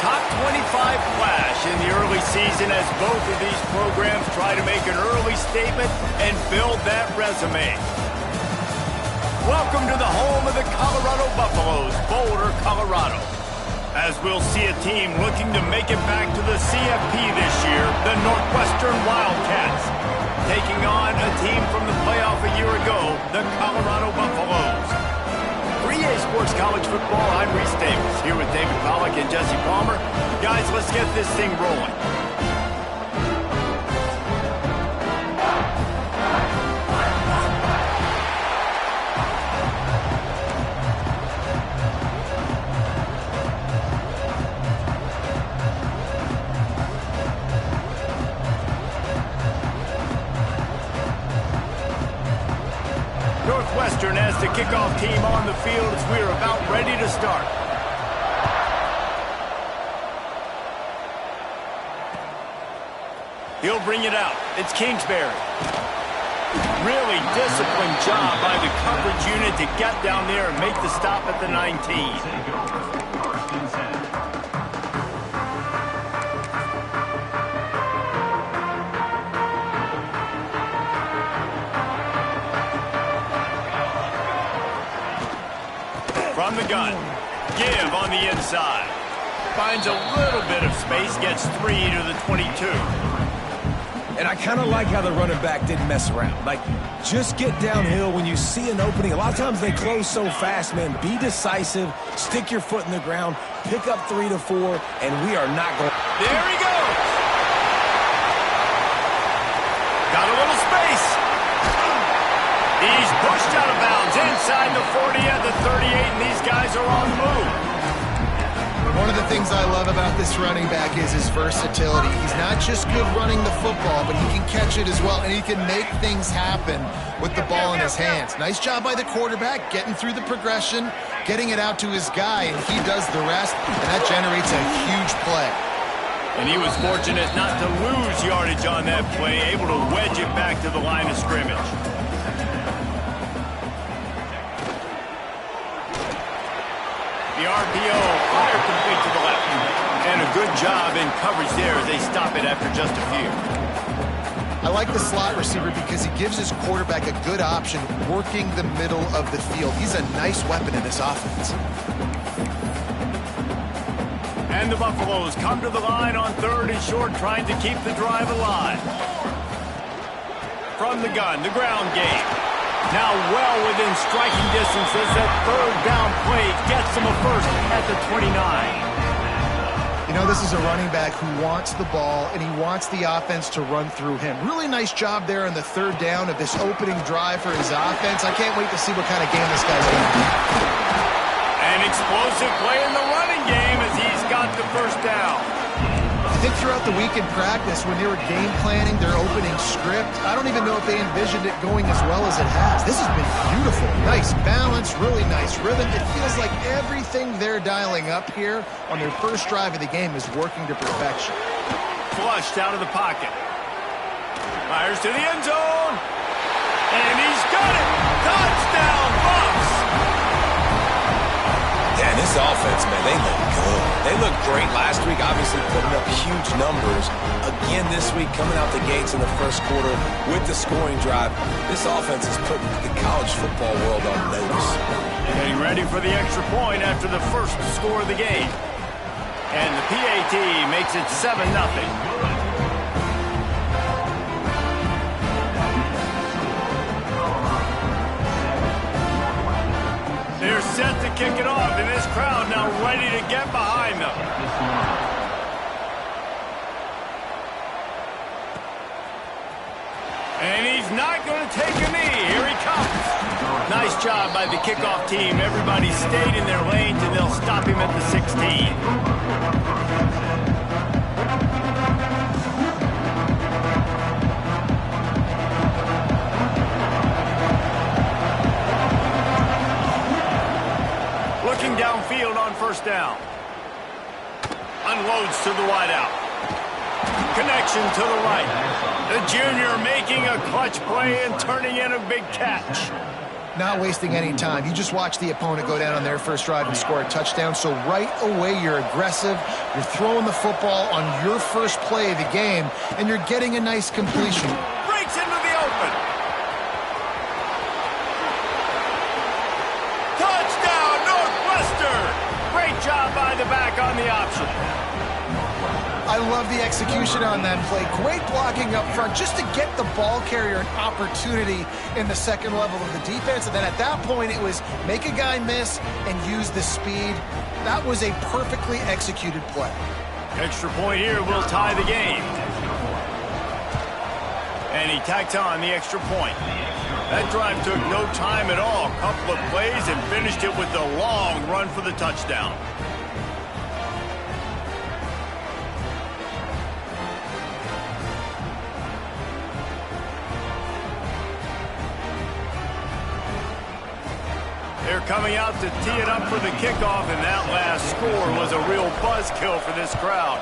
top 25 clash in the early season as both of these programs try to make an early statement and build that resume. Welcome to the home of the Colorado Buffaloes, Boulder, Colorado. As we'll see a team looking to make it back to the CFP this year, the Northwestern Wildcats, taking on a team from the playoff a year ago, the Colorado Buffaloes. For EA Sports College Football, I'm Reese Davis, here with David Pollack and Jesse Palmer. Guys, let's get this thing rolling. Northwestern has the kickoff team on the field as we're about ready to start. He'll bring it out. It's Kingsbury. Really disciplined job by the coverage unit to get down there and make the stop at the 19. From the gun, give on the inside. Finds a little bit of space, gets 3 to the 22. And I kind of like how the running back didn't mess around. Like, just get downhill when you see an opening. A lot of times they close so fast, man. Be decisive, stick your foot in the ground, pick up 3 to 4, and we are not going. There he goes. Got a little space. He's pushed out of bounds inside the 40 at the 38, and these guys are on the move. One of the things I love about this running back is his versatility. He's not just good running the football, but he can catch it as well, and he can make things happen with the ball in his hands. Nice job by the quarterback, getting through the progression, getting it out to his guy, and he does the rest, and that generates a huge play. And he was fortunate not to lose yardage on that play, able to wedge it back to the line of scrimmage. The RPO, fire complete to the left. And a good job in coverage there as they stop it after just a few. I like the slot receiver because he gives his quarterback a good option working the middle of the field. He's a nice weapon in this offense. And the Buffaloes come to the line on 3rd and short, trying to keep the drive alive. From the gun, the ground game. Now well within striking distance as that 3rd down play gets him a first at the 29. You know, this is a running back who wants the ball, and he wants the offense to run through him. Really nice job there on the 3rd down of this opening drive for his offense. I can't wait to see what kind of game this guy's going to be. An explosive play in the running game as he's got the first down. I think throughout the week in practice, when they were game planning their opening script, I don't even know if they envisioned it going as well as it has. This has been beautiful. Nice balance, really nice rhythm. It feels like everything they're dialing up here on their first drive of the game is working to perfection. Flushed out of the pocket. Fires to the end zone. And he's got it. Touchdown, Bucs. Yeah, this offense, man, they look good. They looked great last week, obviously putting up huge numbers. Again this week, coming out the gates in the first quarter with the scoring drive. This offense is putting the college football world on notice. Getting ready for the extra point after the first score of the game. And the PAT makes it 7-0. They're set to kick it off, and this crowd now ready to get behind them. And he's not going to take a knee. Here he comes. Nice job by the kickoff team. Everybody stayed in their lanes, and they'll stop him at the 16. Looking downfield on first down. Unloads to the wideout. Connection to the right. The junior making a clutch play and turning in a big catch. not wasting any time. You just watch the opponent go down on their first drive and score a touchdown. So right away, you're aggressive. You're throwing the football on your first play of the game, and you're getting a nice completion. Breaks into the open. Touchdown, Northwestern! Great job by the back on the option. I love the execution on that play. Great blocking up front just to get the ball carrier an opportunity in the second level of the defense. And then at that point, it was make a guy miss and use the speed. That was a perfectly executed play. Extra point here will tie the game. And he tacked on the extra point. That drive took no time at all. A couple of plays and finished it with a long run for the touchdown. They're coming out to tee it up for the kickoff, and that last score was a real buzzkill for this crowd.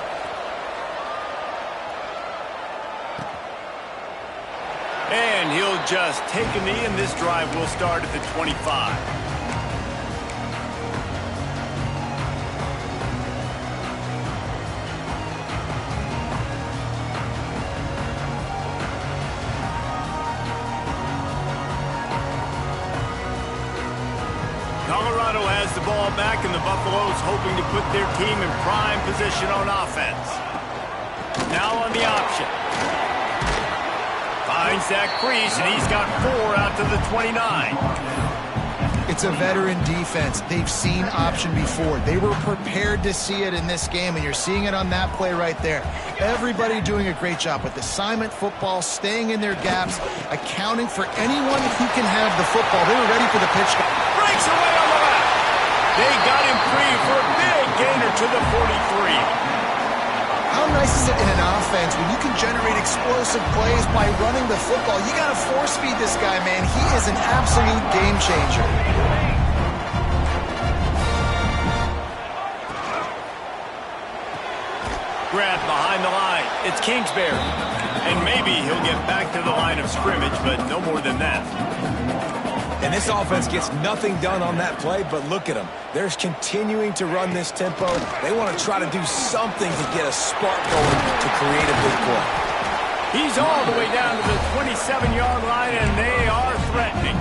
And he'll just take a knee, and this drive will start at the 25. Colorado has the ball back, and the Buffaloes hoping to put their team in prime position on offense. Now on the option. Finds that crease, and he's got 4 out to the 29. It's a veteran defense. They've seen option before. They were prepared to see it in this game, and you're seeing it on that play right there. Everybody doing a great job with assignment football, staying in their gaps, accounting for anyone who can have the football. They were ready for the pitch. Breaks away on the left. They got him free for a big gainer to the 43. How nice is it in an offense when you can generate explosive plays by running the football? You got to force feed this guy, man. He is an absolute game changer. Grabbed behind the line. It's Kingsbury. And maybe he'll get back to the line of scrimmage, but no more than that. And this offense gets nothing done on that play, but look at them. They're continuing to run this tempo. They want to try to do something to get a spark going to create a big play. He's all the way down to the 27-yard line, and they are threatening.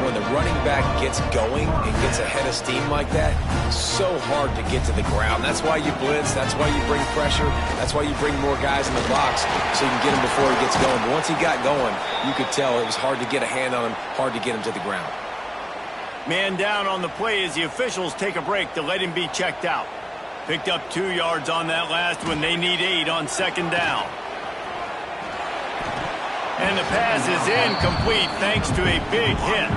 When the running back gets going and gets ahead of steam like that, so hard to get to the ground. That's why you blitz. That's why you bring pressure. That's why you bring more guys in the box so you can get him before he gets going. But once he got going, you could tell it was hard to get a hand on him, hard to get him to the ground. Man down on the play as the officials take a break to let him be checked out. Picked up 2 yards on that last one. They need 8 on second down. And the pass is incomplete thanks to a big hit.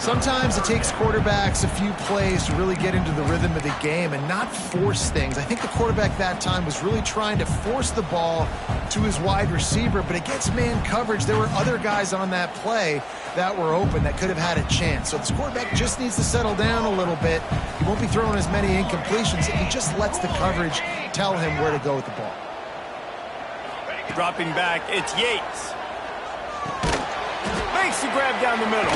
Sometimes it takes quarterbacks a few plays to really get into the rhythm of the game and not force things. I think the quarterback that time was really trying to force the ball to his wide receiver, but against man coverage, there were other guys on that play that were open that could have had a chance. So this quarterback just needs to settle down a little bit. He won't be throwing as many incompletions if he just lets the coverage tell him where to go with the ball. Dropping back, it's Yates. Makes the grab down the middle.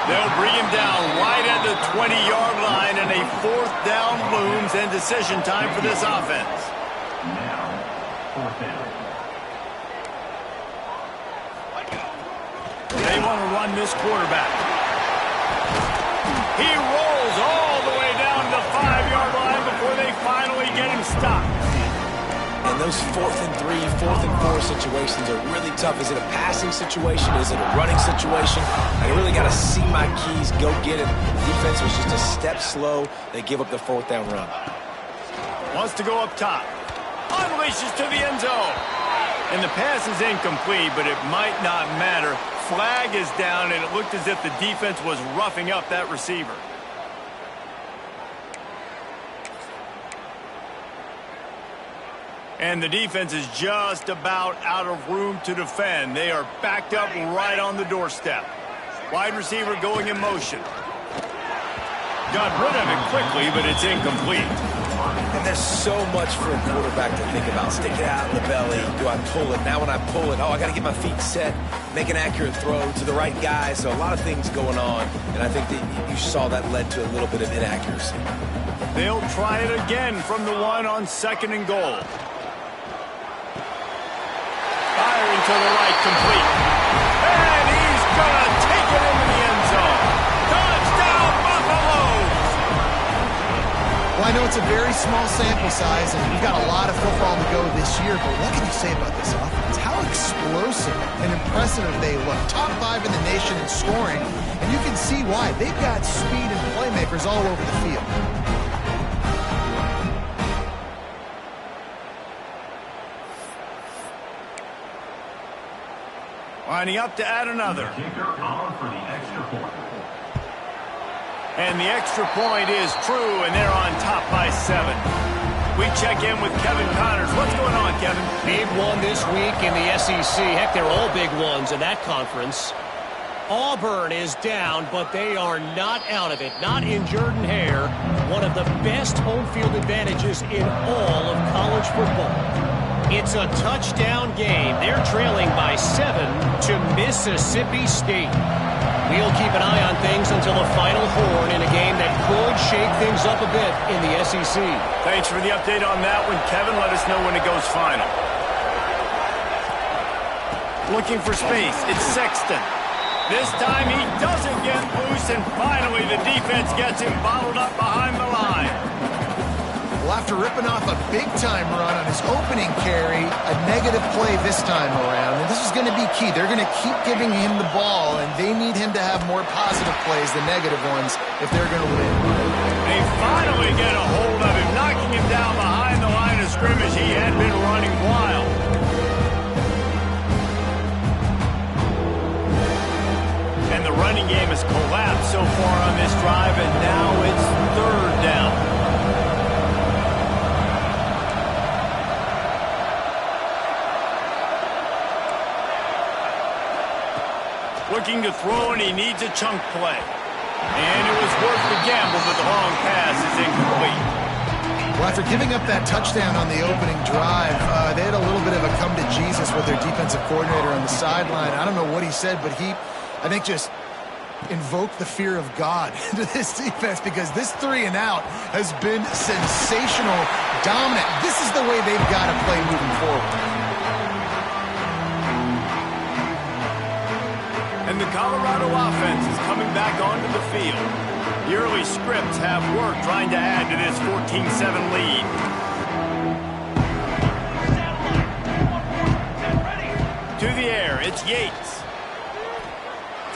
They'll bring him down right at the 20-yard line, and a 4th down looms and decision time for this offense. Now, 4th down. They want to run this quarterback. He rolls all the way down the 5-yard line before they finally get him stopped. And those 4th and 3, 4th and 4 situations are really tough. Is it a passing situation? Is it a running situation? I really got to see my keys, go get it. The defense was just a step slow. They give up the 4th down run. Wants to go up top. Unleashes to the end zone. And the pass is incomplete, but it might not matter. Flag is down, and it looked as if the defense was roughing up that receiver. And the defense is just about out of room to defend. They are backed up right on the doorstep. Wide receiver going in motion. Got rid of it quickly, but it's incomplete. And there's so much for a quarterback to think about. Stick it out in the belly. Do I pull it? Now when I pull it, I got to get my feet set, make an accurate throw to the right guy. So a lot of things going on, and I think that you saw that led to a little bit of inaccuracy. They'll try it again from the 1 on 2nd and goal. Firing to the right, complete. And he's going to take it into the end zone. Touchdown, Buffaloes! Well, I know it's a very small sample size, and we've got a lot of football to go this year, but what can you say about this offense? How explosive and impressive they look. Top 5 in the nation in scoring, and you can see why. They've got speed and playmakers all over the field. Lining up to add another. Kicker on for the extra point. And the extra point is true, and they're on top by 7. We check in with Kevin Connors. What's going on, Kevin? Big one this week in the SEC. Heck, they're all big ones in that conference. Auburn is down, but they are not out of it. Not in Jordan-Hare. One of the best home field advantages in all of college football. It's a touchdown game. They're trailing by 7 to Mississippi State. We'll keep an eye on things until the final horn in a game that could shake things up a bit in the SEC. Thanks for the update on that one, Kevin. Let us know when it goes final. Looking for space. It's Sexton. This time he doesn't get loose, and finally the defense gets him bottled up behind the line. Well, after ripping off a big-time run on his opening carry, a negative play this time around. And this is going to be key. They're going to keep giving him the ball, and they need him to have more positive plays than negative ones if they're going to win. They finally get a hold of him, knocking him down behind the line of scrimmage. He had been running wild. And the running game has collapsed so far on this drive, and now it's 3rd down. Looking to throw, and he needs a chunk play. And it was worth the gamble, but the long pass is incomplete. Well, after giving up that touchdown on the opening drive, they had a little bit of a come-to-Jesus with their defensive coordinator on the sideline. I don't know what he said, but he, I think, just invoked the fear of God into this defense, because this 3 and out has been sensational, dominant. This is the way they've got to play moving forward. And the Colorado offense is coming back onto the field. The early scripts have worked trying to add to this 14-7 lead. To the air, it's Yates.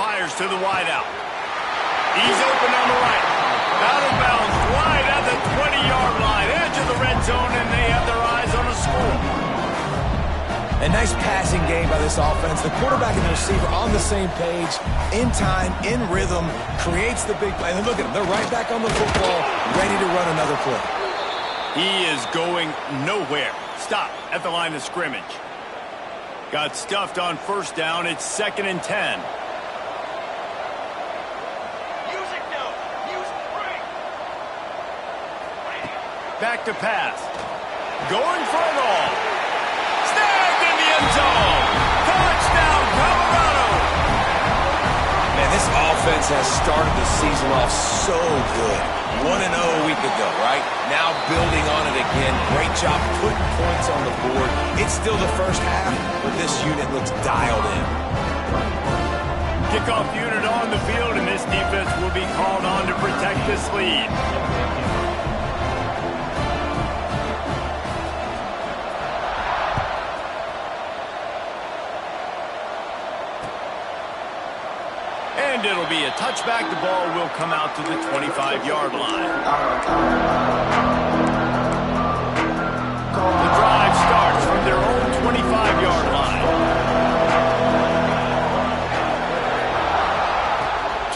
Fires to the wideout. He's open on the right. Out of bounds, wide at the 20-yard line. Edge of the red zone, and they have their eyes on a score. A nice passing game by this offense. The quarterback and the receiver on the same page, in time, in rhythm, creates the big play. And look at them. They're right back on the football, ready to run another play. He is going nowhere. Stop at the line of scrimmage. Got stuffed on 1st down. It's 2nd and 10. Back to pass. Going for it all. Snagged in the end zone. Touchdown, Colorado. Man, this offense has started the season off so good. 1-0 a week ago, right? Now building on it again. Great job putting points on the board. It's still the first half, but this unit looks dialed in. Kickoff unit on the field, and this defense will be called on to protect this lead. And it'll be a touchback. The ball will come out to the 25-yard line. The drive starts from their own 25-yard line.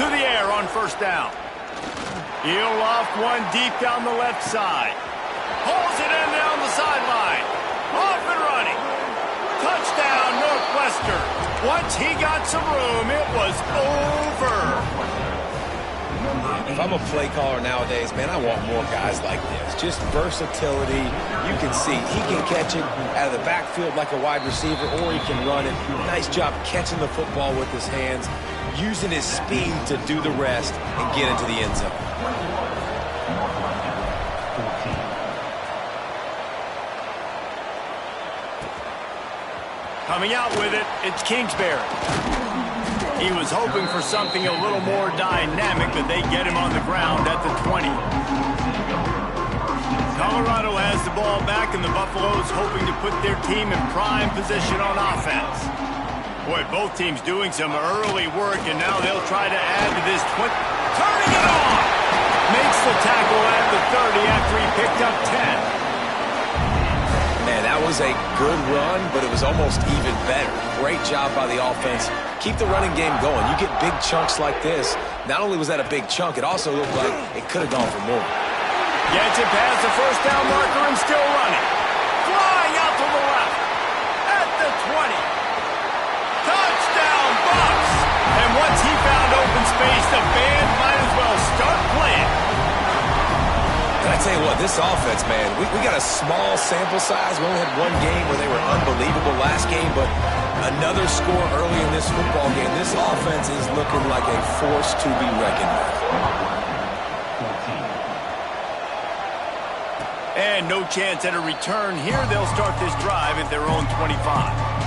To the air on 1st down. He'll loft one deep down the left side. Pulls it in down the sideline. Off and running. Touchdown, Northwestern. Once he got some room, it was over. If I'm a play caller nowadays, man, I want more guys like this. Just versatility. You can see he can catch it out of the backfield like a wide receiver, or he can run it. Nice job catching the football with his hands, using his speed to do the rest and get into the end zone. Coming out with it, it's Kingsbury. He was hoping for something a little more dynamic, but they get him on the ground at the 20. Colorado has the ball back, and the Buffaloes hoping to put their team in prime position on offense. Boy, both teams doing some early work, and now they'll try to add to this 20. Turning it on! Makes the tackle at the 30 after he picked up 10. Man, that was a good run, but it was almost even better. Great job by the offense. Keep the running game going. You get big chunks like this. Not only was that a big chunk, it also looked like it could have gone for more. Gets it past the first down marker and still running. Flying out to the left. At the 20. Touchdown, Bucks! And once he found open space, the band might as well start playing. And I tell you what, this offense, man, we got a small sample size. We only had one game where they were unbelievable last game, but another score early in this football game. This offense is looking like a force to be reckoned with. And no chance at a return here. They'll start this drive at their own 25.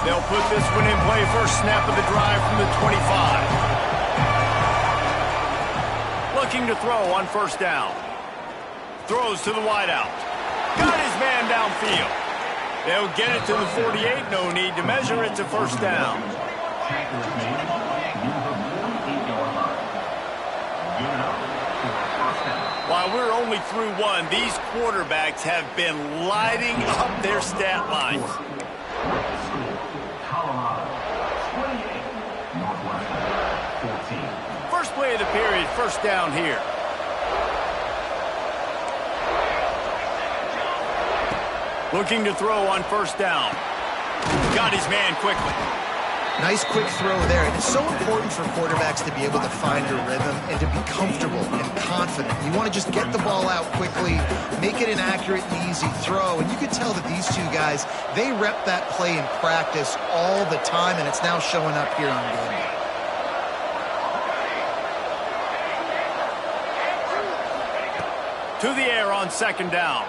They'll put this one in play. First snap of the drive from the 25. Looking to throw on first down. Throws to the wideout. Got his man downfield. They'll get it to the 48. No need to measure. It's a first down. While we're only through one, these quarterbacks have been lighting up their stat lines. First play of the period, first down here. Looking to throw on first down. Got his man quickly. Nice quick throw there. It's so important for quarterbacks to be able to find a rhythm and to be comfortable and confident. You want to just get the ball out quickly, make it an accurate and easy throw. And you can tell that these two guys, they rep that play in practice all the time, and it's now showing up here on game day. To the air on second down.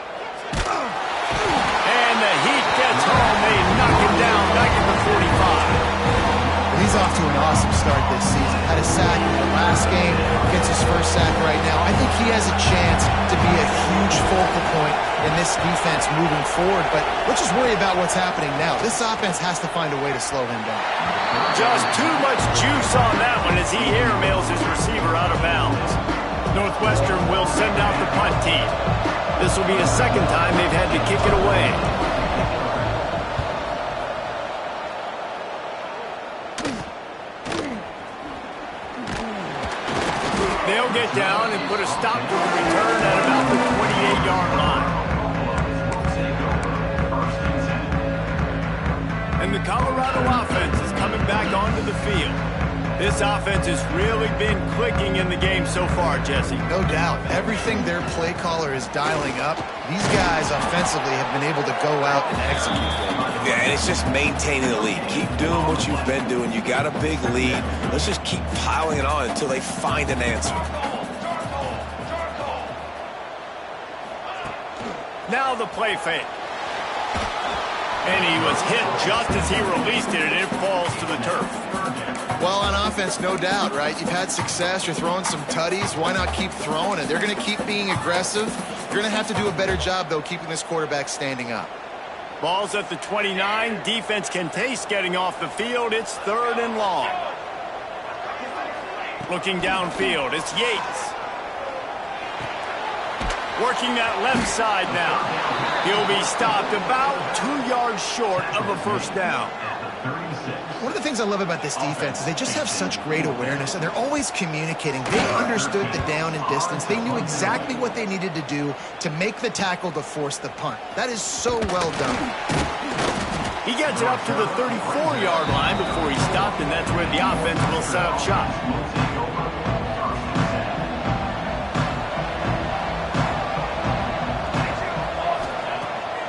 And the heat gets home. They knock him down back at the 45. He's off to an awesome start this season. Had a sack in the last game, gets his first sack right now. I think he has a chance to be a huge focal point in this defense moving forward, but let's just worry about what's happening now. This offense has to find a way to slow him down. Just too much juice on that one as he airmails his receiver out of bounds. Northwestern will send out the punt team. This will be the second time they've had to kick it away. They'll get down and put a stop to the return at about the 28-yard line. And the Colorado offense is coming back onto the field. This offense has really been clicking in the game so far, Jesse. No doubt. Everything their play caller is dialing up, these guys offensively have been able to go out and execute. Yeah, and it's just maintaining the lead. Keep doing what you've been doing. You got a big lead. Let's just keep piling it on until they find an answer. Now the play fake. And he was hit just as he released it, and it falls to the turf. Well, on offense, no doubt, right? You've had success. You're throwing some tutties. Why not keep throwing it? They're going to keep being aggressive. You're going to have to do a better job, though, keeping this quarterback standing up. Ball's at the 29. Defense can taste getting off the field. It's third and long. Looking downfield, it's Yates. Working that left side now. He'll be stopped about 2 yards short of a first down. One of the things I love about this defense is they just have such great awareness, and they're always communicating. They understood the down and distance. They knew exactly what they needed to do to make the tackle to force the punt. That is so well done. He gets it up to the 34-yard line before he stopped, and that's where the offense will set up shop.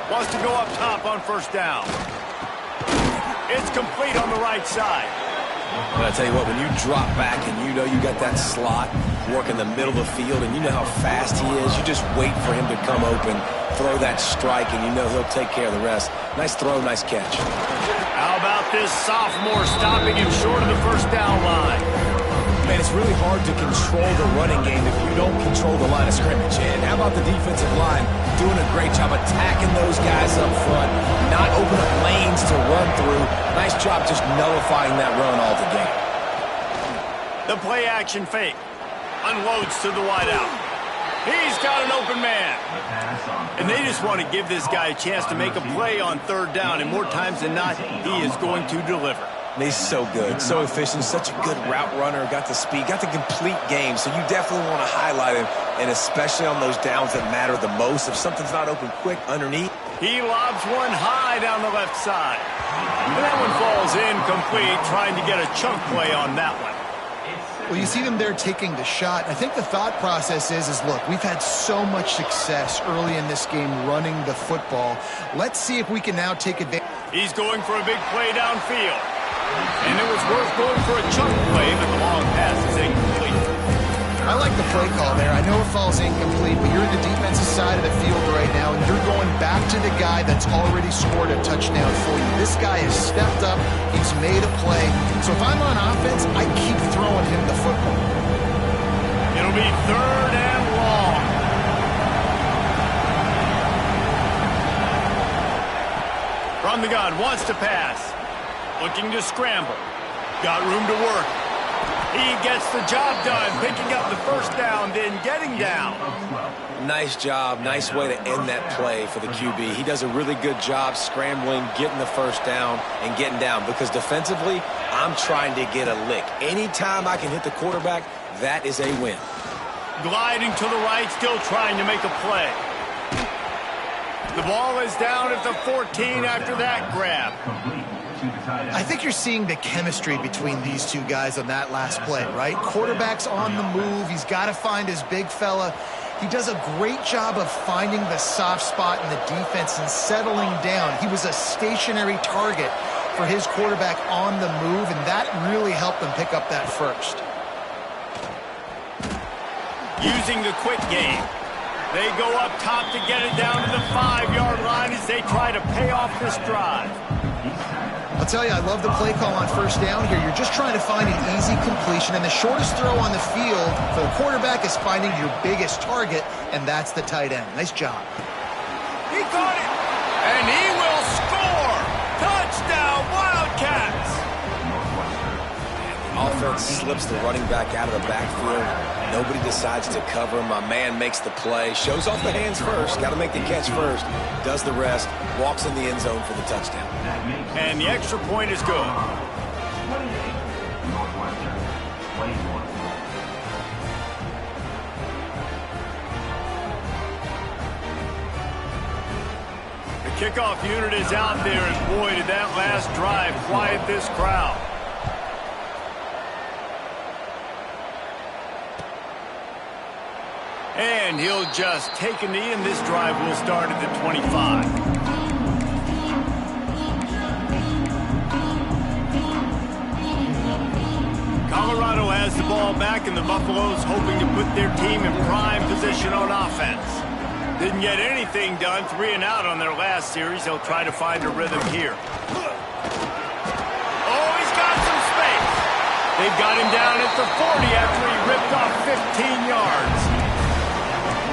Wants to go up top on first down. It's complete on the right side. But I tell you what, when you drop back and you know you got that slot, work in the middle of the field, and you know how fast he is, you just wait for him to come open, throw that strike, and you know he'll take care of the rest. Nice throw, nice catch. How about this sophomore stopping him short of the first down line? Man, it's really hard to control the running game if you don't control the line of scrimmage. And how about the defensive line doing a great job attacking those guys up front, not open up lanes to run through. Nice job just nullifying that run altogether. The play action fake. Unloads to the wideout. He's got an open man. And they just want to give this guy a chance to make a play on third down. And more times than not, he is going to deliver. He's so good, so efficient, such a good route runner, got the speed, got the complete game, so you definitely want to highlight him, and especially on those downs that matter the most. If something's not open quick underneath. He lobs one high down the left side. And that one falls incomplete, trying to get a chunk play on that one. Well, you see them there taking the shot. I think the thought process is look, we've had so much success early in this game running the football. Let's see if we can now take advantage. He's going for a big play downfield. And it was worth going for a chunk play, but the long pass is incomplete. I like the play call there. I know it falls incomplete, but you're in the defensive side of the field right now, and you're going back to the guy that's already scored a touchdown for you. This guy has stepped up. He's made a play. So if I'm on offense, I keep throwing him the football. It'll be third and long. From the gun, wants to pass. Looking to scramble. Got room to work. He gets the job done, picking up the first down, then getting down. Nice job. Nice way to end that play for the QB. He does a really good job scrambling, getting the first down, and getting down. Because defensively, I'm trying to get a lick. Anytime I can hit the quarterback, that is a win. Gliding to the right, still trying to make a play. The ball is down at the 14 after that grab. I think you're seeing the chemistry between these two guys on that last play, right? Quarterback's on the move. He's got to find his big fella. He does a great job of finding the soft spot in the defense and settling down. He was a stationary target for his quarterback on the move, and that really helped them pick up that first. Using the quick game. They go up top to get it down to the 5-yard line as they try to pay off this drive. I'll tell you, I love the play call on first down here. You're just trying to find an easy completion, and the shortest throw on the field for the quarterback is finding your biggest target, and that's the tight end. Nice job. He caught it, and he will score. Touchdown, Wildcats. Offense slips the running back out of the backfield. Nobody decides to cover him. My man makes the play. Shows off the hands first. Got to make the catch first. Does the rest. Walks in the end zone for the touchdown. And the extra point is good. The kickoff unit is out there, and boy, did that last drive quiet this crowd. And he'll just take a knee, and this drive will start at the 25. Colorado has the ball back, and the Buffaloes hoping to put their team in prime position on offense. Didn't get anything done, 3 and out on their last series. They'll try to find a rhythm here. Oh, he's got some space. They've got him down at the 40 after he ripped off 15 yards.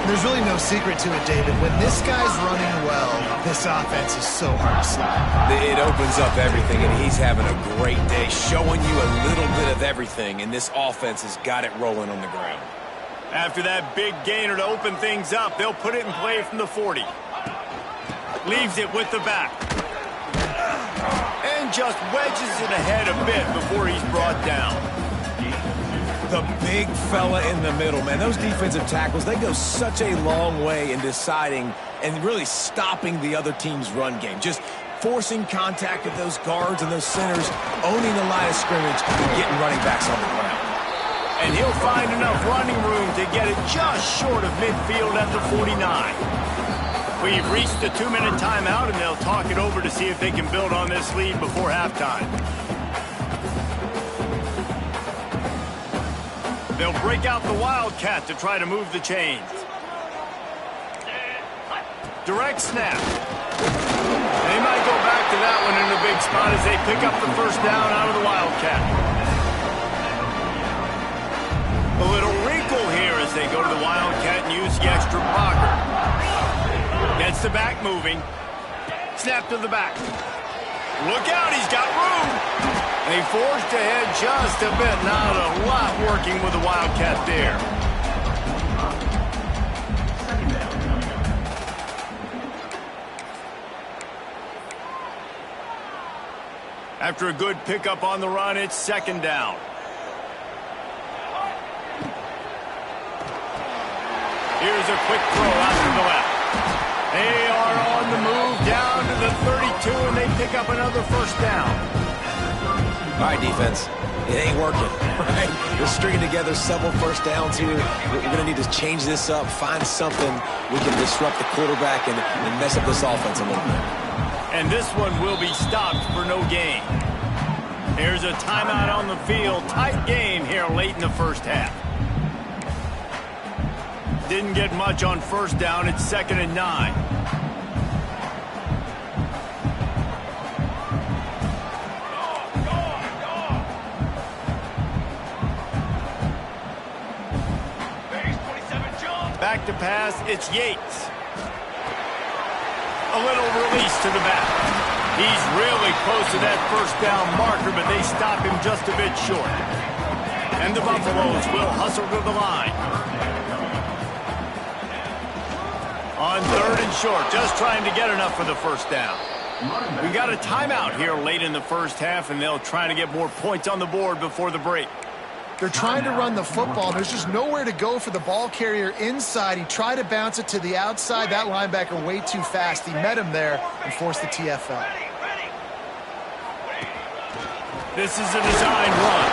There's really no secret to it, David. When this guy's running well, this offense is so hard to stop. It opens up everything, and he's having a great day, showing you a little bit of everything, and this offense has got it rolling on the ground. After that big gainer to open things up, they'll put it in play from the 40. Leaves it with the back. And just wedges it ahead a bit before he's brought down. The big fella in the middle, man. Those defensive tackles, they go such a long way in deciding and really stopping the other team's run game. Just forcing contact with those guards and those centers, owning the line of scrimmage, and getting running backs on the ground. And he'll find enough running room to get it just short of midfield at the 49. We've reached the 2-minute timeout, and they'll talk it over to see if they can build on this lead before halftime. They'll break out the Wildcat to try to move the chains. Direct snap. They might go back to that one in a big spot as they pick up the first down out of the Wildcat. A little wrinkle here as they go to the Wildcat and use the extra blocker. Gets the back moving. Snap to the back. Look out, he's got room. They forged ahead just a bit. Not a lot working with the Wildcat there. After a good pickup on the run, it's second down. Here's a quick throw out to the left. They are on the move down to the 32, and they pick up another first down. All right, defense, it ain't working, right? We're stringing together several first downs here. We're going to need to change this up, find something we can disrupt the quarterback and mess up this offense a little bit. And this one will be stopped for no gain. Here's a timeout on the field. Tight game here late in the first half. Didn't get much on first down. It's 2nd and 9. Back to pass, it's Yates. A little release to the back. He's really close to that first down marker, but they stop him just a bit short. And the Buffaloes will hustle to the line. On 3rd and short, just trying to get enough for the first down. We got a timeout here late in the first half, and they'll try to get more points on the board before the break. They're trying to run the football. There's just nowhere to go for the ball carrier inside. He tried to bounce it to the outside. That linebacker way too fast. He met him there and forced the TFL. This is a designed run.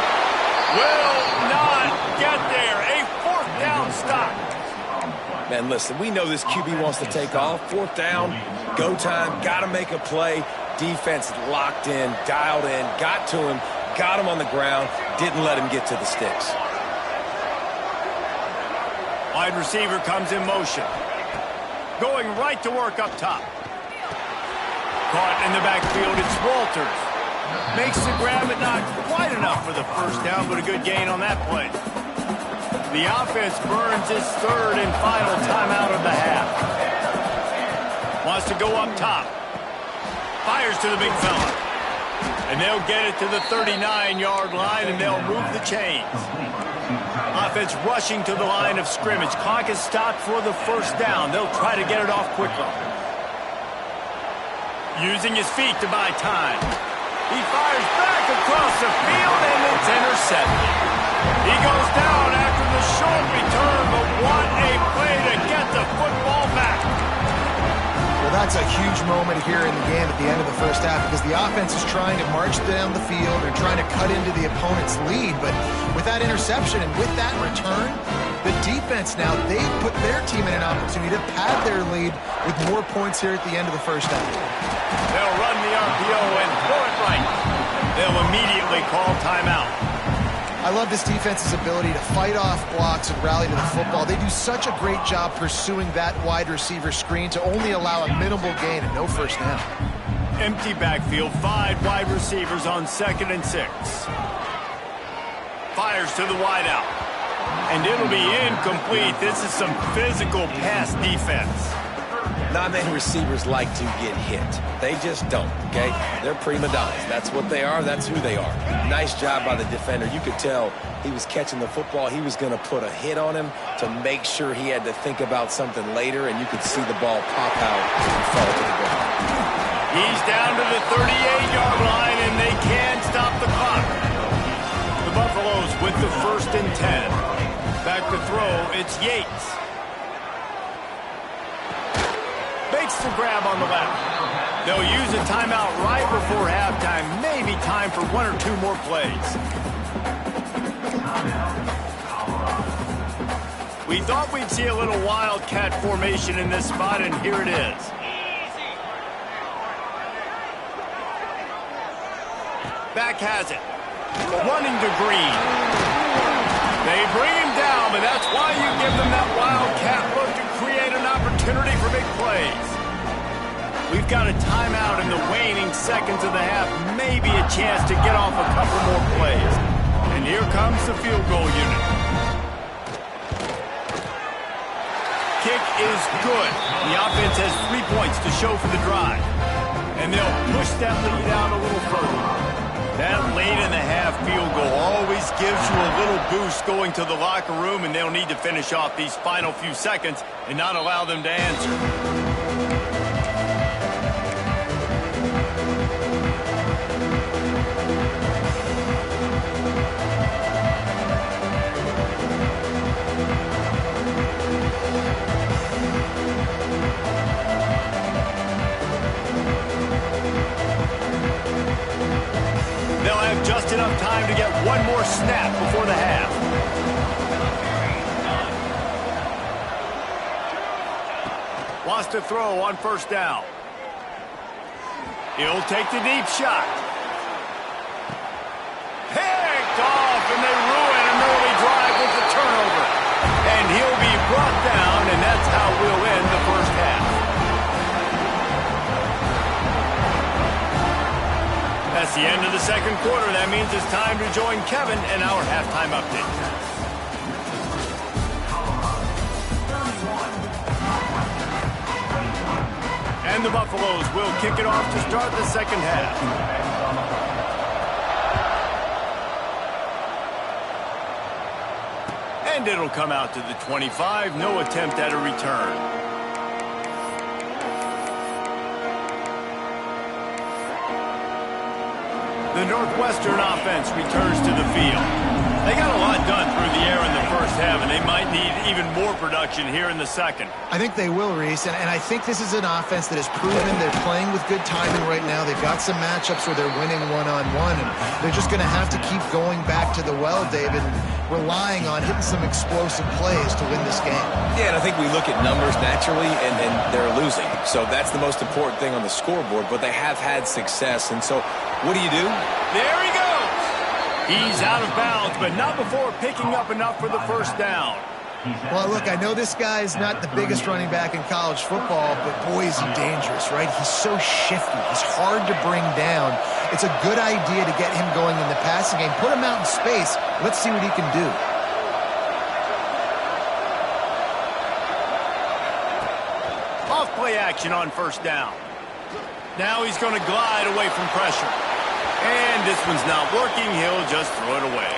Will not get there. A 4th down stop. Man, listen, we know this QB wants to take off. 4th down, go time, got to make a play. Defense locked in, dialed in, got to him. Got him on the ground, didn't let him get to the sticks. Wide receiver comes in motion. Going right to work up top. Caught in the backfield, it's Walters. Makes the grab, but not quite enough for the first down, but a good gain on that play. The offense burns its 3rd and final timeout of the half. Wants to go up top. Fires to the big fella. And they'll get it to the 39-yard line, and they'll move the chains. Offense rushing to the line of scrimmage. Clock is stopped for the first down. They'll try to get it off quickly. Using his feet to buy time. He fires back across the field, and it's intercepted. He goes down after the short return, but what a play to get the football back. Well, that's a huge moment here in the game at the end of the first half because the offense is trying to march down the field and trying to cut into the opponent's lead. But with that interception and with that return, the defense now, they put their team in an opportunity to pad their lead with more points here at the end of the first half. They'll run the RPO and throw it right. They'll immediately call timeout. I love this defense's ability to fight off blocks and rally to the football. They do such a great job pursuing that wide receiver screen to only allow a minimal gain and no first down. Empty backfield, 5 wide receivers on 2nd and 6. Fires to the wideout. And it'll be incomplete. This is some physical pass defense. Not many receivers like to get hit. They just don't, okay? They're prima donnas. That's what they are. That's who they are. Nice job by the defender. You could tell he was catching the football. He was going to put a hit on him to make sure he had to think about something later, and you could see the ball pop out and fall to the ground. He's down to the 38-yard line, and they can't stop the clock. The Buffaloes with the 1st and 10. Back to throw, it's Yates. Makes the grab on the left. They'll use a timeout right before halftime. Maybe time for 1 or 2 more plays. We thought we'd see a little wildcat formation in this spot, and here it is. Back has it. Running to Green. They bring him down, but that's why you give them that wildcat look to create an opportunity for big plays. We've got a timeout in the waning seconds of the half. Maybe a chance to get off a couple more plays. And here comes the field goal unit. Kick is good. The offense has 3 points to show for the drive. And they'll push that lead out a little further. That late-in-the-half field goal always gives you a little boost going to the locker room, and they'll need to finish off these final few seconds and not allow them to answer. Just enough time to get one more snap before the half. Wants to throw on 1st down. He'll take the deep shot. Picked off, and they ruin an early drive with the turnover. And he'll be brought down, and that's how we'll end the 1st half. That's the end of the 2nd quarter. That means it's time to join Kevin in our halftime update. And the Buffaloes will kick it off to start the 2nd half. And it'll come out to the 25. No attempt at a return. The Northwestern offense returns to the field. They got a lot done through the air in the 1st half, and they might need even more production here in the 2nd. I think they will, Reese, and I think this is an offense that has proven they're playing with good timing right now. They've got some matchups where they're winning one-on-one, and they're just going to have to keep going back to the well, David, and relying on hitting some explosive plays to win this game. Yeah, and I think we look at numbers naturally, and they're losing. So that's the most important thing on the scoreboard, but they have had success, and so what do? There he goes. He's out of bounds, but not before picking up enough for the 1st down. Well, look, I know this guy's not the biggest running back in college football, but boy, is he dangerous, right? He's so shifty. He's hard to bring down. It's a good idea to get him going in the passing game. Put him out in space. Let's see what he can do. Off play action on 1st down. Now he's going to glide away from pressure. And this one's not working. He'll just throw it away.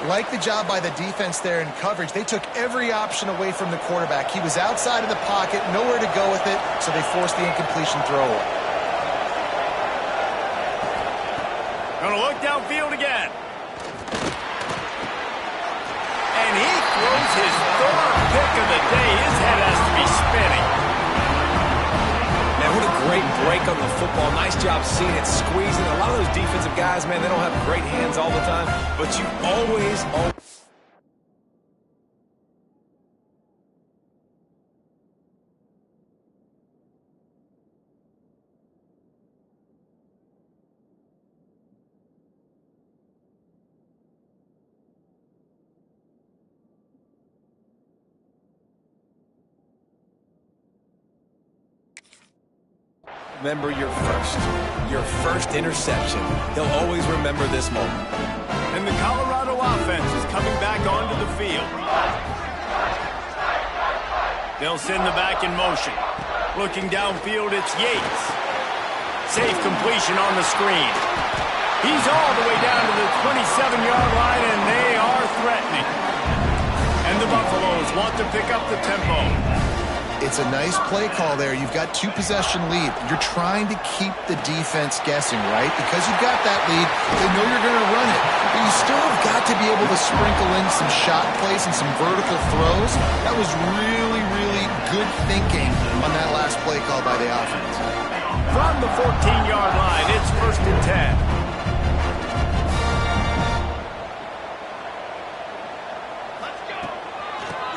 Like the job by the defense there in coverage. They took every option away from the quarterback. He was outside of the pocket, nowhere to go with it, so they forced the incompletion throw away. Going to look downfield again. And he throws his 3rd pick of the day. His head has to be spinning. Man, what a great break on the football. Nice job seeing it, squeezing. A lot of those defensive guys, man, they don't have great hands all the time, but you always remember your first interception. He'll always remember this moment. And the Colorado offense is coming back onto the field. They'll send the back in motion. Looking downfield, it's Yates. Safe completion on the screen. He's all the way down to the 27-yard line, and they are threatening. And the Buffaloes want to pick up the tempo. It's a nice play call there. You've got 2-possession lead. You're trying to keep the defense guessing, right? Because you've got that lead, they know you're going to run it. But you still have got to be able to sprinkle in some shot plays and some vertical throws. That was really, really good thinking on that last play call by the offense. From the 14-yard line, it's 1st and 10.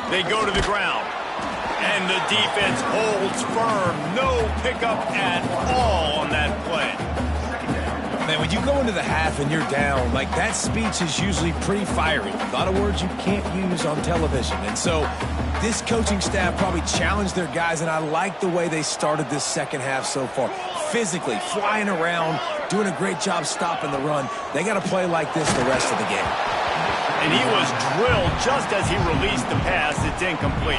They go to the ground, and the defense holds firm. No pickup at all on that play. Man, when you go into the half and you're down, like, that speech is usually pretty fiery. A lot of words you can't use on television. And so this coaching staff probably challenged their guys, and I like the way they started this second half so far. Physically, flying around, doing a great job stopping the run. They got to play like this the rest of the game. And he was drilled just as he released the pass. It's incomplete.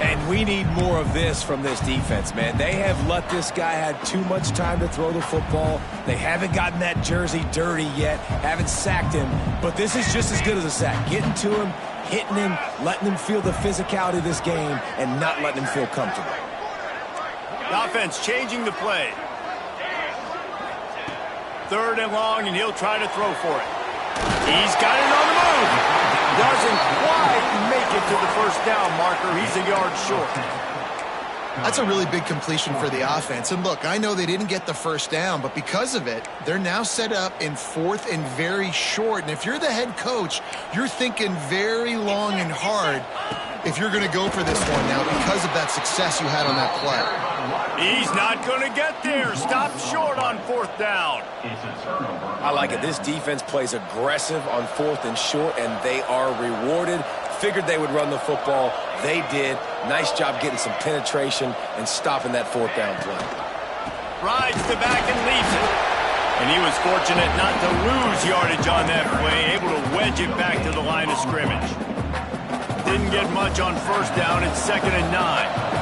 And we need more of this from this defense, man. They have let this guy have too much time to throw the football. They haven't gotten that jersey dirty yet, haven't sacked him. But this is just as good as a sack. Getting to him, hitting him, letting him feel the physicality of this game, and not letting him feel comfortable. The offense changing the play. 3rd and long, and he'll try to throw for it. He's got it on the move. Doesn't quite make it to the 1st down marker. He's a yard short. That's a really big completion for the offense. And look, I know they didn't get the 1st down, but because of it, they're now set up in 4th and very short. And if you're the head coach, you're thinking very long and hard if you're going to go for this one now because of that success you had on that play. He's not going to get there. Stop short on 4th down. I like it. This defense plays aggressive on 4th and short, and they are rewarded. Figured they would run the football. They did. Nice job getting some penetration and stopping that 4th down play. Rides the back and leaves it. And he was fortunate not to lose yardage on that play, able to wedge it back to the line of scrimmage. Didn't get much on 1st down. It's 2nd and 9.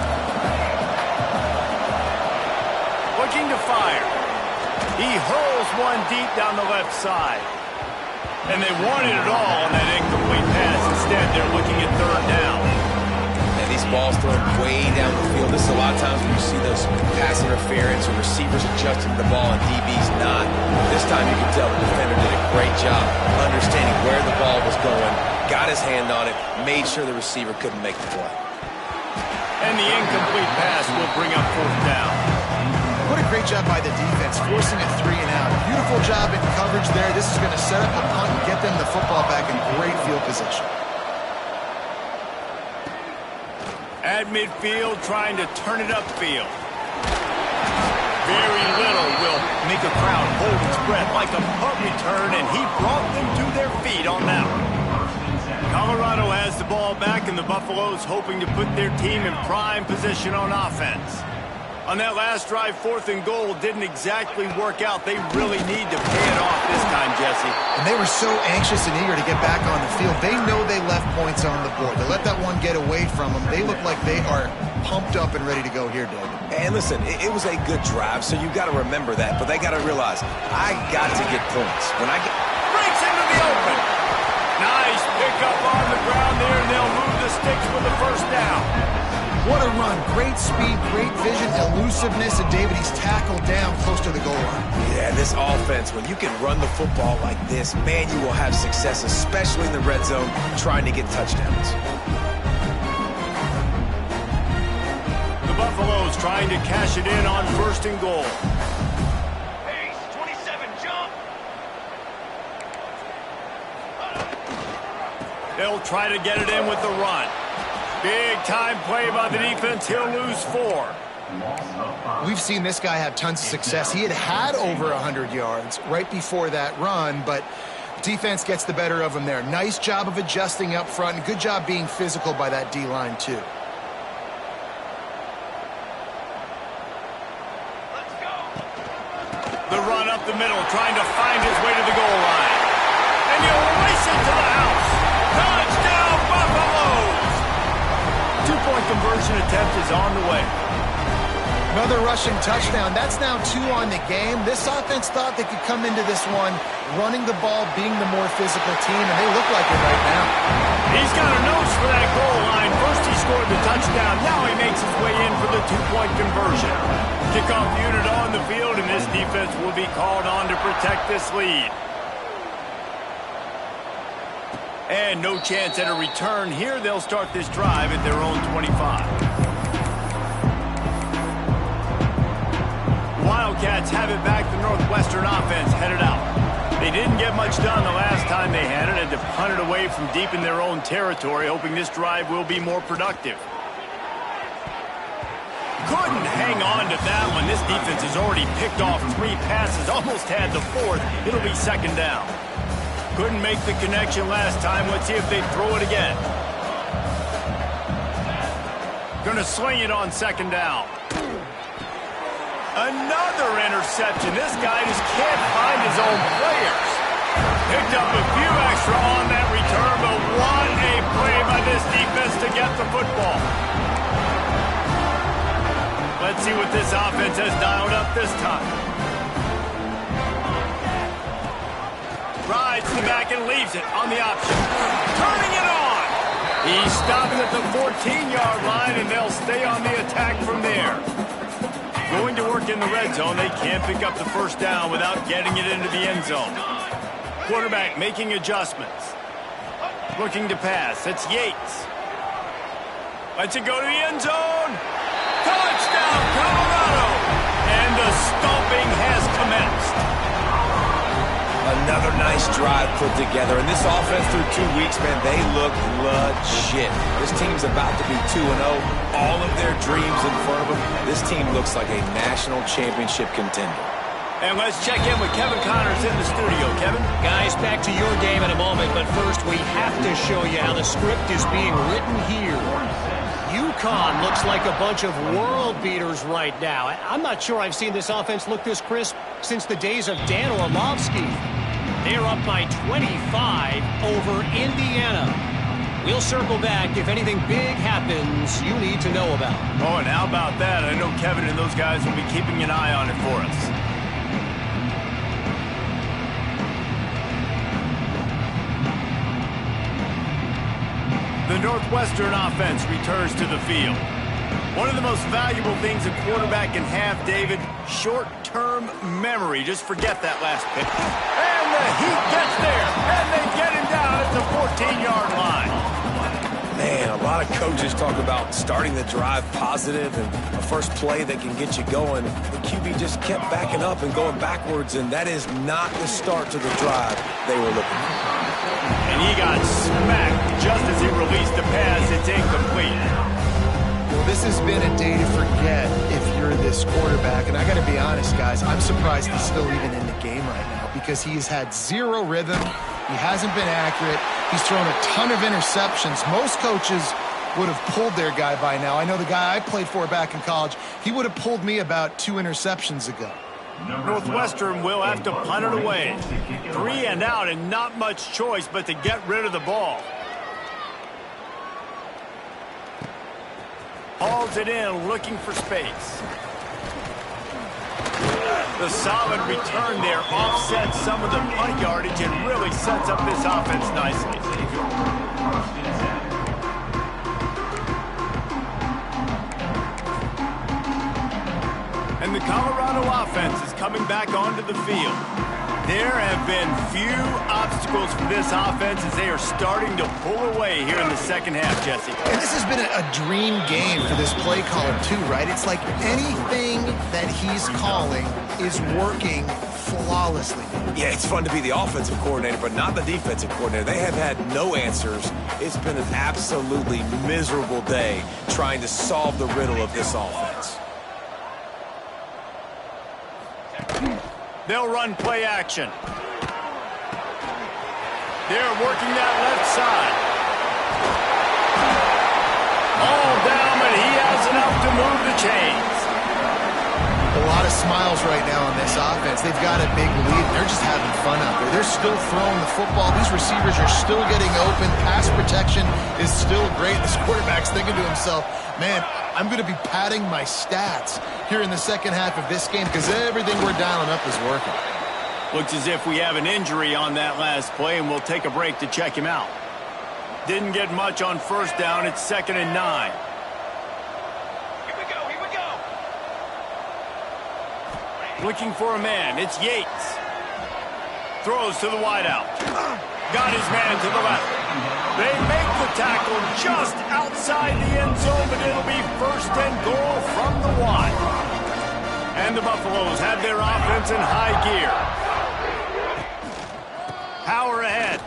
Looking to fire. He hurls one deep down the left side. And they wanted it all on that incomplete pass. Instead, they're looking at 3rd down. And these balls thrown way down the field. This is a lot of times when you see those pass interference or receivers adjusting the ball and DB's not. This time you can tell the defender did a great job understanding where the ball was going, got his hand on it, made sure the receiver couldn't make the play. And the incomplete pass will bring up 4th down. What a great job by the defense, forcing a 3 and out. Beautiful job in coverage there. This is going to set up a punt and get them the football back in great field position. At midfield, trying to turn it upfield. Very little will make a crowd hold its breath like a punt return, and he brought them to their feet on that one. Colorado has the ball back, and the Buffaloes hoping to put their team in prime position on offense. On that last drive, 4th and goal didn't exactly work out. They really need to pay it off this time, Jesse. And they were so anxious and eager to get back on the field. They know they left points on the board. They let that one get away from them. They look like they are pumped up and ready to go here, David. And listen, it was a good drive, so you got to remember that. But they got to realize, I got to get points. When I get... Breaks into the open. Nice pickup on the ground there, and they'll move the sticks for the 1st down. What a run. Great speed, great vision, elusiveness, and David, he's tackled down close to the goal line. Yeah, this offense, when you can run the football like this, man, you will have success, especially in the red zone, trying to get touchdowns. The Buffaloes trying to cash it in on 1st and goal. Pace, 27, jump. They'll try to get it in with the run. Big time play by the defense. He'll lose 4. We've seen this guy have tons of success. He had over 100 yards right before that run, but defense gets the better of him there. Nice job of adjusting up front, and good job being physical by that D-line too. Let's go. The run up the middle, trying to find his way to the goal line. And he'll race it to the house. Touchdown, Buffaloes! 2-point conversion attempt is on the way. Another rushing touchdown. That's now 2 on the game. This offense thought they could come into this one running the ball, being the more physical team, and they look like it right now. He's got a nose for that goal line. First he scored the touchdown. Now he makes his way in for the 2-point conversion. Kickoff unit on the field, and this defense will be called on to protect this lead. And no chance at a return here. They'll start this drive at their own 25. Wildcats have it back. The Northwestern offense headed out. They didn't get much done the last time they had it, and to punt it away from deep in their own territory, hoping this drive will be more productive. Couldn't hang on to that one. This defense has already picked off 3 passes, almost had the 4th. It'll be 2nd down. Couldn't make the connection last time. Let's see if they throw it again. Gonna sling it on 2nd down. Another interception. This guy just can't find his own players. Picked up a few extra on that return, but what a play by this defense to get the football. Let's see what this offense has dialed up this time. Rides to the back and leaves it on the option. Turning it on. He stopped at the 14-yard line, and they'll stay on the attack from there. Going to work in the red zone. They can't pick up the 1st down without getting it into the end zone. Quarterback making adjustments. Looking to pass. It's Yates. Lets it go to the end zone. Touchdown, Colorado! And the stomping has commenced. Another nice drive put together. And this offense through 2 weeks, man, they look legit. This team's about to be 2-0. All of their dreams in front of them. This team looks like a national championship contender. And let's check in with Kevin Connors in the studio. Kevin? Guys, back to your game in a moment, but first we have to show you how the script is being written here. UConn looks like a bunch of world beaters right now. I'm not sure I've seen this offense look this crisp since the days of Dan Orlovsky. They're up by 25 over Indiana. We'll circle back if anything big happens you need to know about. Oh, and how about that? I know Kevin and those guys will be keeping an eye on it for us. The Northwestern offense returns to the field. One of the most valuable things a quarterback can have, David, short-term memory. Just forget that last pick. And the Heat gets there, and they get him down at the 14-yard line. Man, a lot of coaches talk about starting the drive positive and a first play that can get you going. The QB just kept backing up and going backwards, and that is not the start to the drive they were looking for. And he got smacked just as he released the pass. It's incomplete. Well, this has been a day to forget if you're this quarterback. And I got to be honest, guys, I'm surprised he's still even in the game right now because he's had 0 rhythm. He hasn't been accurate. He's thrown a ton of interceptions. Most coaches would have pulled their guy by now. I know the guy I played for back in college, he would have pulled me about 2 interceptions ago. Northwestern will have to punt it away. 3 and out and not much choice but to get rid of the ball. Hauls it in, looking for space. The solid return there offsets some of the punt yardage and really sets up this offense nicely. And the Colorado offense is coming back onto the field. There have been few obstacles for this offense as they are starting to pull away here in the second half, Jesse. And this has been a dream game for this play caller too, right? It's like anything that he's calling is working flawlessly. Yeah, it's fun to be the offensive coordinator, but not the defensive coordinator. They have had no answers. It's been an absolutely miserable day trying to solve the riddle of this offense. They'll run play action. They're working that left side. All down, but he has enough to move the chains. A lot of smiles right now on this offense. They've got a big lead. They're just having fun out there. They're still throwing the football. These receivers are still getting open. Pass protection is still great. This quarterback's thinking to himself, man, I'm going to be padding my stats here in the second half of this game because everything we're dialing up is working. Looks as if we have an injury on that last play, and we'll take a break to check him out. Didn't get much on first down. It's 2nd and 9. Here we go. Looking for a man. It's Yates. Throws to the wideout. Got his man to the left. They make the tackle just outside the end zone, but it'll be 1st and goal from the Y. And the Buffaloes have their offense in high gear. Power ahead.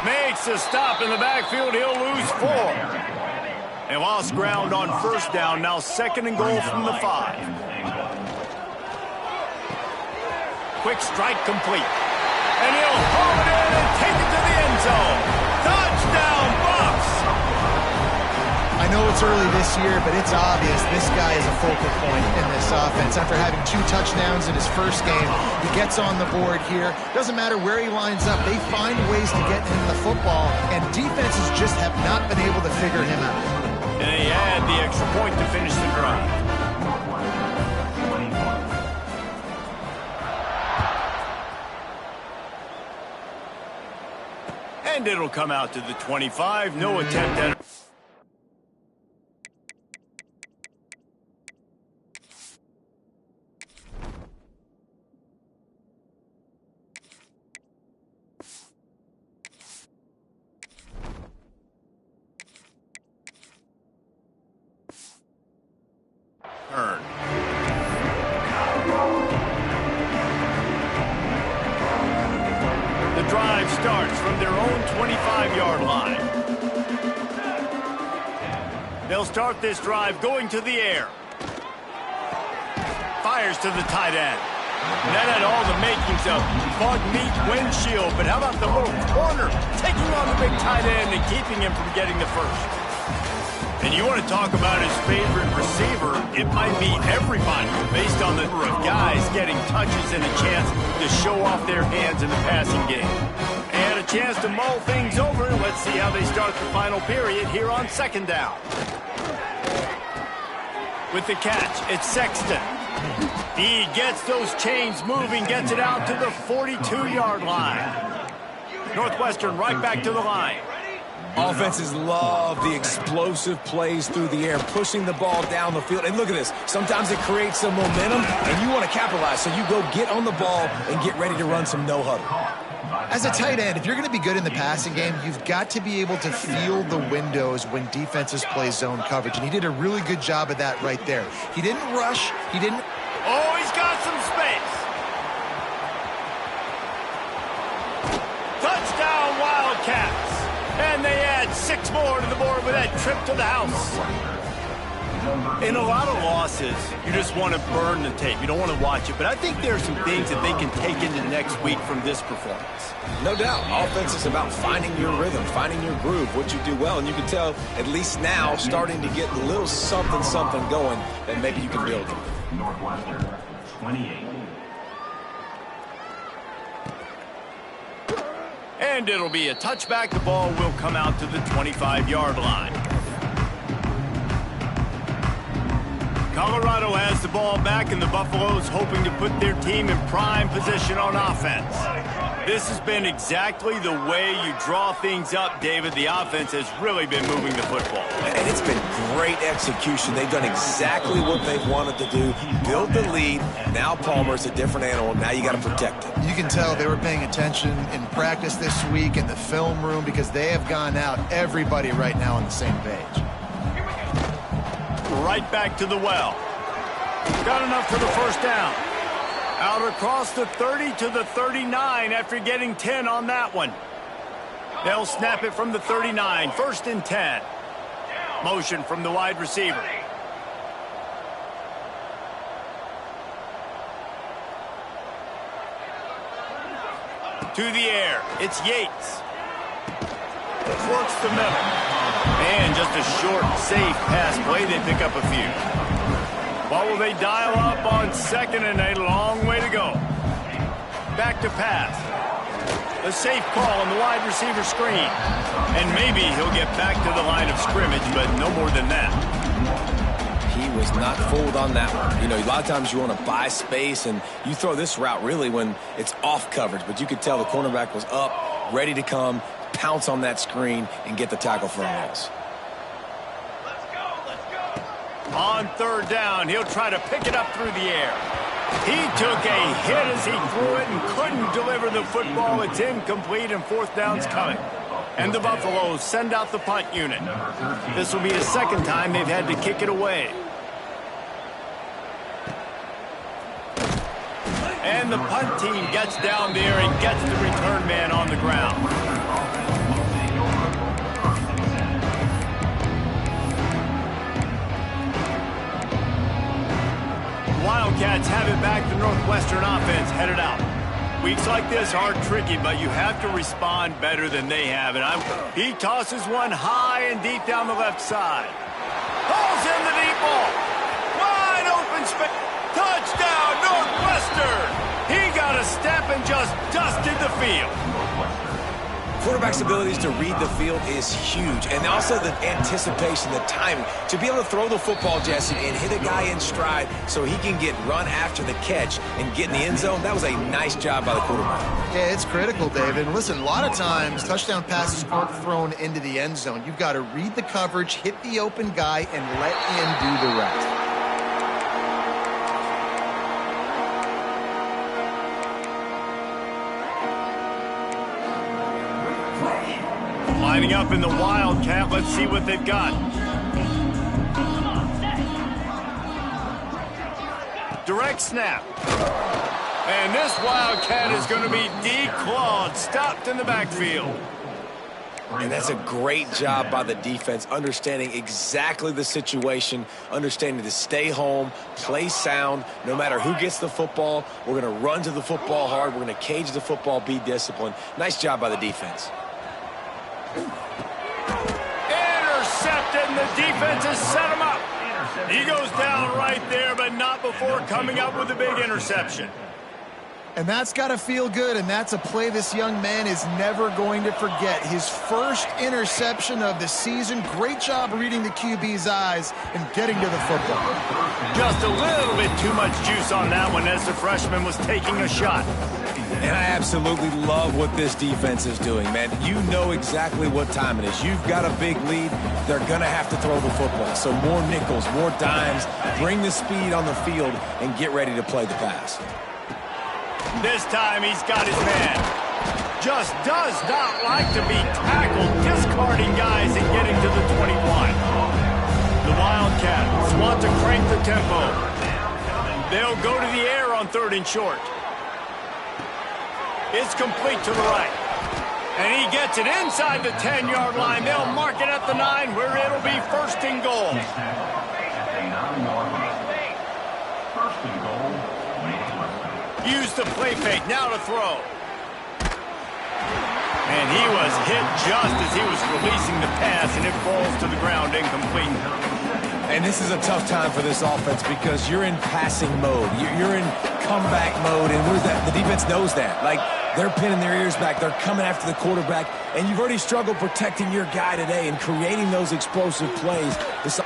Makes a stop in the backfield. He'll lose 4. They lost ground on first down. Now 2nd and goal from the 5. Quick strike complete. And he'll haul it in and take it to the end zone. Touchdown, Bucs! I know it's early this year, but it's obvious this guy is a focal point in this offense. After having 2 touchdowns in his first game, he gets on the board here. Doesn't matter where he lines up. They find ways to get him the football, and defenses just have not been able to figure him out. And he had the extra point to finish the drive. And it'll come out to the 25. No attempt at... Earn. The drive starts from their own 25-yard line. They'll start this drive going to the air. Fires to the tight end. That had all the makings of bug meat windshield, but how about the little corner taking on the big tight end and keeping him from getting the first? And you want to talk about his favorite receiver, it might be everybody based on the number of guys getting touches and a chance to show off their hands in the passing game. And a chance to mull things over. Let's see how they start the final period here on 2nd down. With the catch, it's Sexton. He gets those chains moving, gets it out to the 42-yard line. Northwestern right back to the line. Offenses love the explosive plays through the air, pushing the ball down the field. And look at this. Sometimes it creates some momentum, and you want to capitalize. So you go get on the ball and get ready to run some no-huddle. As a tight end, if you're going to be good in the passing game, you've got to be able to feel the windows when defenses play zone coverage. And he did a really good job of that right there. He didn't rush. He didn't... Oh, he's got some space. Touchdown, Wildcats. And they add 6 more to the board with that trip to the house. In a lot of losses, you just want to burn the tape. You don't want to watch it. But I think there are some things that they can take into next week from this performance. No doubt. Offense is about finding your rhythm, finding your groove, what you do well. And you can tell, at least now, starting to get a little something going that maybe you can build on. Northwestern, 28. And it'll be a touchback. The ball will come out to the 25-yard line. Colorado has the ball back, and the Buffaloes hoping to put their team in prime position on offense. This has been exactly the way you draw things up, David. The offense has really been moving the football. And it's been great execution. They've done exactly what they've wanted to do. Build the lead. Now Palmer's a different animal. Now you got to protect it. You can tell they were paying attention in practice this week in the film room because they have gone out, everybody right now on the same page. Right back to the well. Got enough for the first down. Out across the 30 to the 39 after getting 10 on that one. They'll snap it from the 39. 1st and 10. Motion from the wide receiver. To the air. It's Yates. Works the middle. And just a short, safe pass play. They pick up a few. What will they dial up on 2nd and a long way to go? Back to pass. A safe call on the wide receiver screen. And maybe he'll get back to the line of scrimmage, but no more than that. He was not fooled on that one. You know, a lot of times you want to buy space, and you throw this route really when it's off coverage. But you could tell the cornerback was up, ready to come, pounce on that screen, and get the tackle for a loss. On 3rd down, he'll try to pick it up through the air. He took a hit as he threw it and couldn't deliver the football. It's incomplete, and 4th down's coming. And the Buffaloes send out the punt unit. This will be the 2nd time they've had to kick it away. And the punt team gets down there and gets the return man on the ground. Wildcats have it back. The Northwestern offense headed out. Weeks like this are tricky, but you have to respond better than they have. And he tosses one high and deep down the left side. Pulls in the deep ball. Wide open space. Touchdown, Northwestern! He got a step and just dusted the field. Quarterback's abilities to read the field is huge. And also the anticipation, the timing. To be able to throw the football, Jesse, and hit a guy in stride so he can get run after the catch and get in the end zone, that was a nice job by the quarterback. Yeah, it's critical, David. Listen, a lot of times touchdown passes aren't thrown into the end zone. You've got to read the coverage, hit the open guy, and let him do the rest. Lining up in the Wildcat. Let's see what they've got. Direct snap. And this Wildcat is going to be declawed, stopped in the backfield. And that's a great job by the defense, understanding exactly the situation, understanding to stay home, play sound. No matter who gets the football, we're going to run to the football hard. We're going to cage the football, be disciplined. Nice job by the defense. Intercepted, and the defense has set him up. He goes down right there, but not before coming up with a big interception. And that's got to feel good, and that's a play this young man is never going to forget. His first interception of the season. Great job reading the QB's eyes and getting to the football. Just a little bit too much juice on that one as the freshman was taking a shot. And I absolutely love what this defense is doing, man. You know exactly what time it is. You've got a big lead. They're going to have to throw the football. So more nickels, more dimes, bring the speed on the field, and get ready to play the pass. This time he's got his man. Just does not like to be tackled, discarding guys and getting to the 21. The Wildcats want to crank the tempo. They'll go to the air on 3rd and short. It's complete to the right. And he gets it inside the 10-yard line. They'll mark it at the 9 where it'll be 1st and goal. Use the play fake, now to throw. And he was hit just as he was releasing the pass, and it falls to the ground incomplete. And this is a tough time for this offense because you're in passing mode. You're in comeback mode, and the defense knows that. Like, they're pinning their ears back. They're coming after the quarterback, and you've already struggled protecting your guy today and creating those explosive plays. It's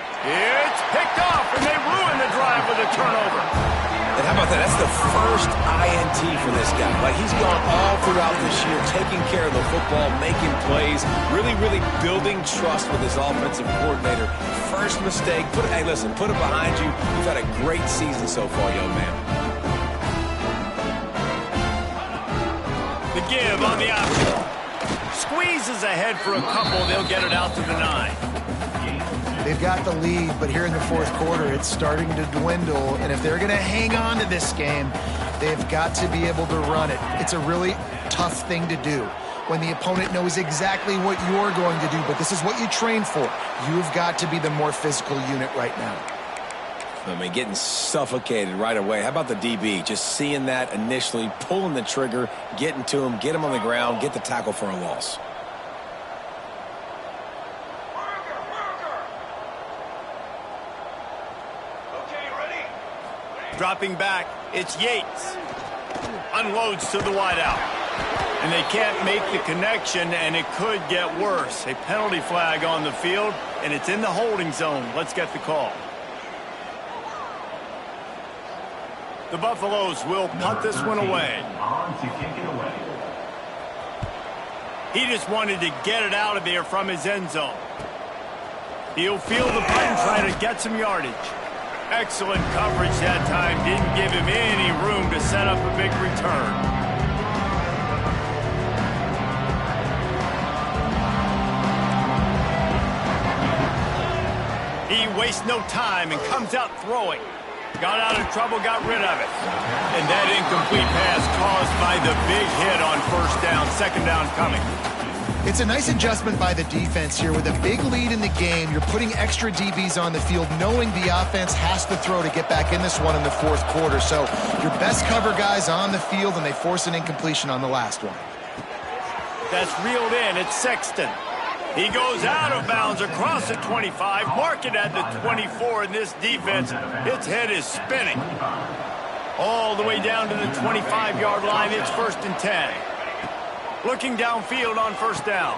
picked off, and they ruin the drive with a turnover. And how about that? That's the first INT for this guy. Like, he's gone all throughout this year, taking care of the football, making plays, really, really building trust with his offensive coordinator. First mistake, hey, listen, put it behind you. You've had a great season so far, young man. The give on the option. Squeezes ahead for a couple. They'll get it out to the 9. They've got the lead, but here in the 4th quarter, it's starting to dwindle. And if they're going to hang on to this game, they've got to be able to run it. It's a really tough thing to do when the opponent knows exactly what you're going to do, but this is what you train for. You've got to be the more physical unit right now. I mean, getting suffocated right away. How about the DB? Just seeing that initially, pulling the trigger, getting to him, get him on the ground, get the tackle for a loss. Dropping back, it's Yates. Unloads to the wideout. And they can't make the connection, and it could get worse. A penalty flag on the field, and it's in the holding zone. Let's get the call. The Buffaloes will punt this one away. On to kick it away. He just wanted to get it out of there from his end zone. He'll field the punt and try to get some yardage. Excellent coverage that time. Didn't give him any room to set up a big return. He wastes no time and comes out throwing. Got out of trouble, got rid of it. And that incomplete pass caused by the big hit on first down. Second down coming. It's a nice adjustment by the defense here. With a big lead in the game, you're putting extra DBs on the field, knowing the offense has to throw to get back in this one in the fourth quarter. So your best cover guys on the field, and they force an incompletion on the last one. That's reeled in. It's Sexton. He goes out of bounds across the 25, mark it at the 24, and this defense, its head is spinning. All the way down to the 25-yard line, it's 1st and 10. Looking downfield on first down.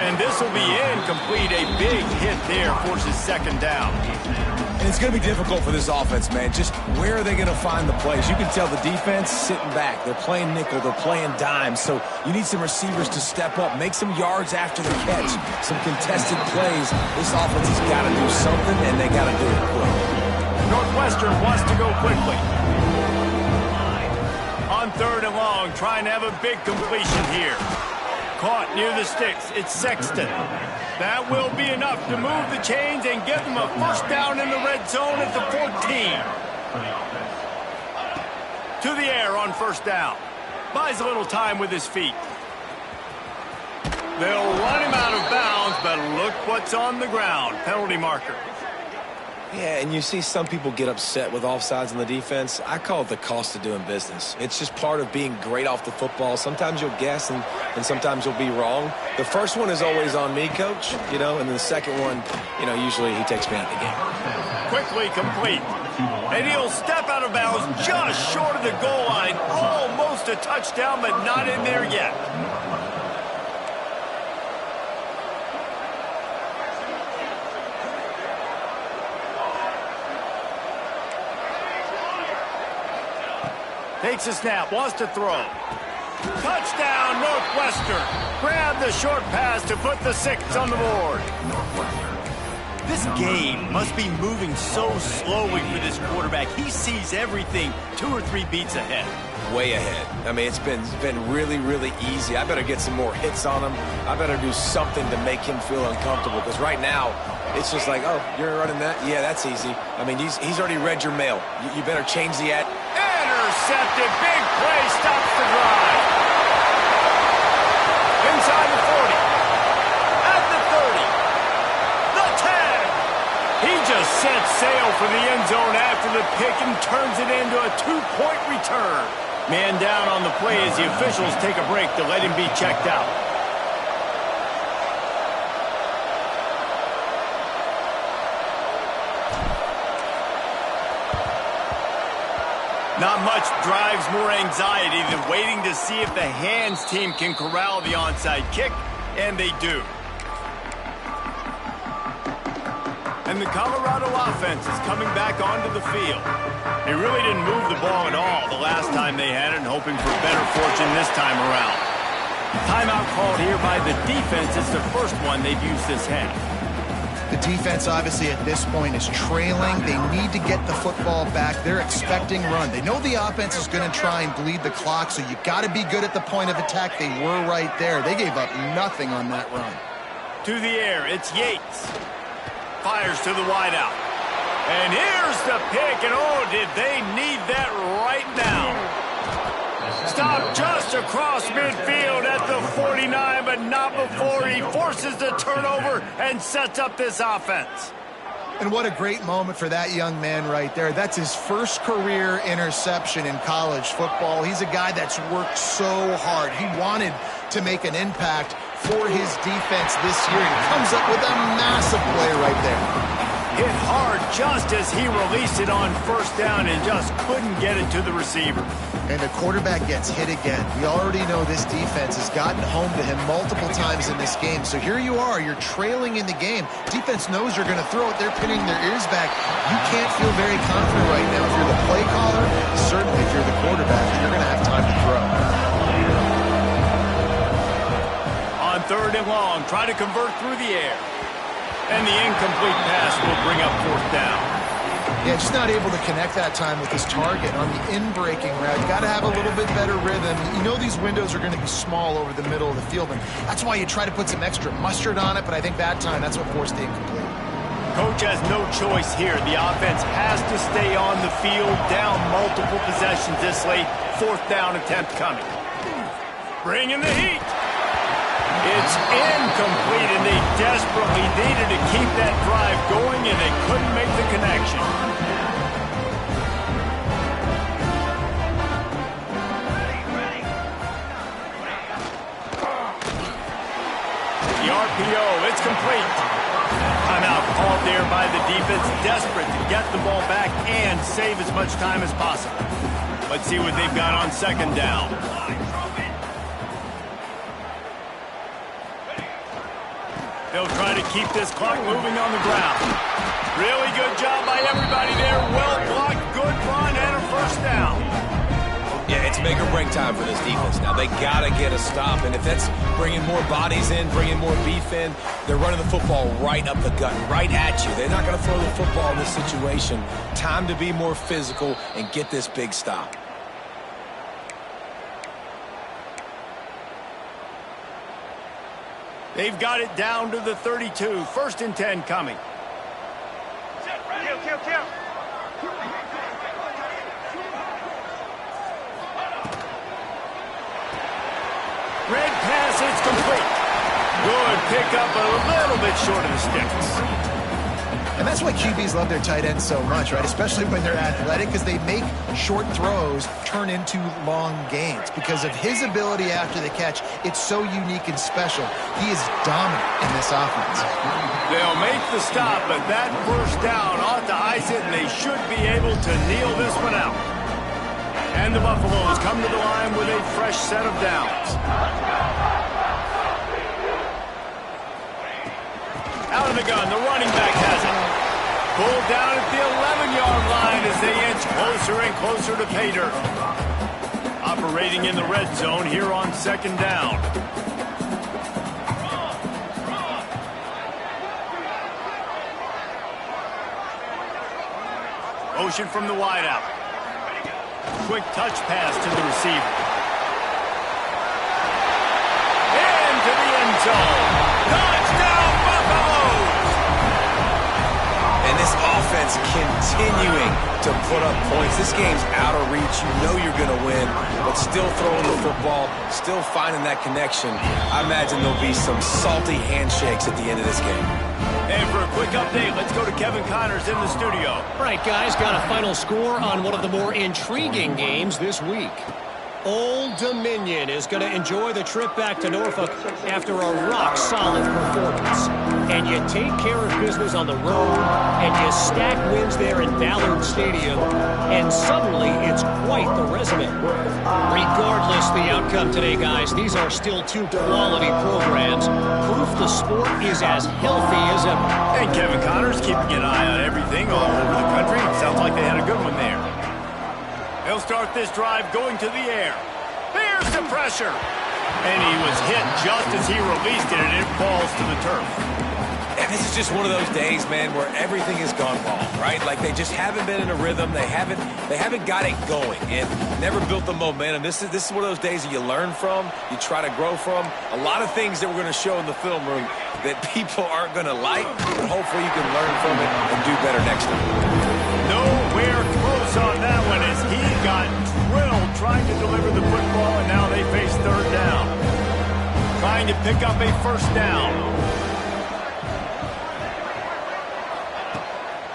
And this will be incomplete. A big hit there forces second down. And it's going to be difficult for this offense, man. Just where are they going to find the plays? You can tell the defense sitting back. They're playing nickel. They're playing dime. So you need some receivers to step up, make some yards after the catch, some contested plays. This offense has got to do something, and they got to do it quick. Northwestern wants to go quickly. On 3rd and long, trying to have a big completion here. Caught near the sticks. It's Sexton. That will be enough to move the chains and give them a first down in the red zone at the 14. To the air on first down. Buys a little time with his feet. They'll run him out of bounds, but look what's on the ground. Penalty marker. Yeah, and you see some people get upset with offsides on the defense. I call it the cost of doing business. It's just part of being great off the football. Sometimes you'll guess and sometimes you'll be wrong. The first one is always on me, Coach, and then the second one, usually he takes me out of the game. Quickly complete. And he'll step out of bounds just short of the goal line. Almost a touchdown, but not in there yet. Takes a snap, wants to throw. Touchdown, Northwestern. Grab the short pass to put the 6 on the board. This game must be moving so slowly for this quarterback. He sees everything 2 or 3 beats ahead. Way ahead. I mean, it's been really, really easy. I better get some more hits on him. I better do something to make him feel uncomfortable, because right now, it's just like, oh, you're running that? Yeah, that's easy. I mean, he's already read your mail. You better change the ad. Intercepted. Big play. Stops the drive. Inside the 40. At the 30. The 10. He just set sail for the end zone after the pick and turns it into a 2-point return. Man down on the play as the officials take a break to let him be checked out. Not much drives more anxiety than waiting to see if the hands team can corral the onside kick, and they do. And the Colorado offense is coming back onto the field. They really didn't move the ball at all the last time they had it, and hoping for better fortune this time around. Timeout called here by the defense. It's the first one they've used this half. The defense, obviously, at this point is trailing. They need to get the football back. They're expecting run. They know the offense is going to try and bleed the clock, so you got to be good at the point of attack. They were right there. They gave up nothing on that run. To the air, it's Yates. Fires to the wideout. And here's the pick, and oh, did they need that right now. Stop just across midfield at the 49, but not before he forces the turnover and sets up this offense. And what a great moment for that young man right there. That's his first career interception in college football. He's a guy that's worked so hard. He wanted to make an impact for his defense this year. He comes up with a massive play right there. Hit hard just as he released it on first down and just couldn't get it to the receiver. And the quarterback gets hit again. We already know this defense has gotten home to him multiple times in this game. So here you are, you're trailing in the game. Defense knows you're going to throw it. They're pinning their ears back. You can't feel very confident right now if you're the play caller, certainly if you're the quarterback, that you're going to have time to throw. On 3rd and long, try to convert through the air. And the incomplete pass will bring up 4th down. Yeah, just not able to connect that time with his target on the in-breaking route. You got to have a little bit better rhythm. You know these windows are going to be small over the middle of the field, and that's why you try to put some extra mustard on it, but I think that time that's what forced the incomplete. Coach has no choice here. The offense has to stay on the field, down multiple possessions this late. 4th down attempt coming. Bringing the heat. It's incomplete, and they desperately needed to keep that drive going, and they couldn't make the connection. The RPO, it's complete. Timeout called there by the defense, desperate to get the ball back and save as much time as possible. Let's see what they've got on 2nd down. They'll try to keep this clock moving on the ground. Really good job by everybody there. Well blocked, good run, and a 1st down. Yeah, it's make or break time for this defense now. They got to get a stop, and if that's bringing more bodies in, bringing more beef in, they're running the football right up the gut, right at you. They're not going to throw the football in this situation. Time to be more physical and get this big stop. They've got it down to the 32. 1st and 10 coming. Kill. Red pass, it's complete. Good pickup, a little bit short of the sticks. And that's why QBs love their tight ends so much, right? Especially when they're athletic, because they make short throws turn into long gains. Because of his ability after the catch, it's so unique and special. He is dominant in this offense. They'll make the stop, but that 1st down ought to ice it, and they should be able to kneel this one out. And the Buffaloes come to the line with a fresh set of downs. Out of the gun, the running back has it. Pulled down at the 11-yard line as they inch closer and closer to pay dirt. Operating in the red zone here on 2nd down. Motion from the wideout. Quick touch pass to the receiver. Into the end zone. Touchdown, Buffaloes! And this offense continuing to put up points. This game's out of reach. You know you're going to win, but still throwing the football, still finding that connection. I imagine there'll be some salty handshakes at the end of this game. And for a quick update, let's go to Kevin Connors in the studio. All right, guys, got a final score on one of the more intriguing games this week. Old Dominion is going to enjoy the trip back to Norfolk after a rock-solid performance. And you take care of business on the road, and you stack wins there in Ballard Stadium, and suddenly it's quite the resume. Regardless the outcome today, guys, these are still 2 quality programs. Proof the sport is as healthy as ever. And Kevin Connors keeping an eye on everything all over the country. Sounds like they had a good one there. They'll start this drive going to the air. There's the pressure. And he was hit just as he released it, and it falls to the turf. And this is just one of those days, man, where everything has gone wrong, right? Like they just haven't been in a rhythm. They haven't got it going and never built the momentum. This is one of those days that you learn from, you try to grow from. A lot of things that we're going to show in the film room that people aren't going to like, but hopefully you can learn from it and do better next time. Nowhere close on that one as he got drilled trying to deliver the football, and now they face 3rd down. Trying to pick up a 1st down.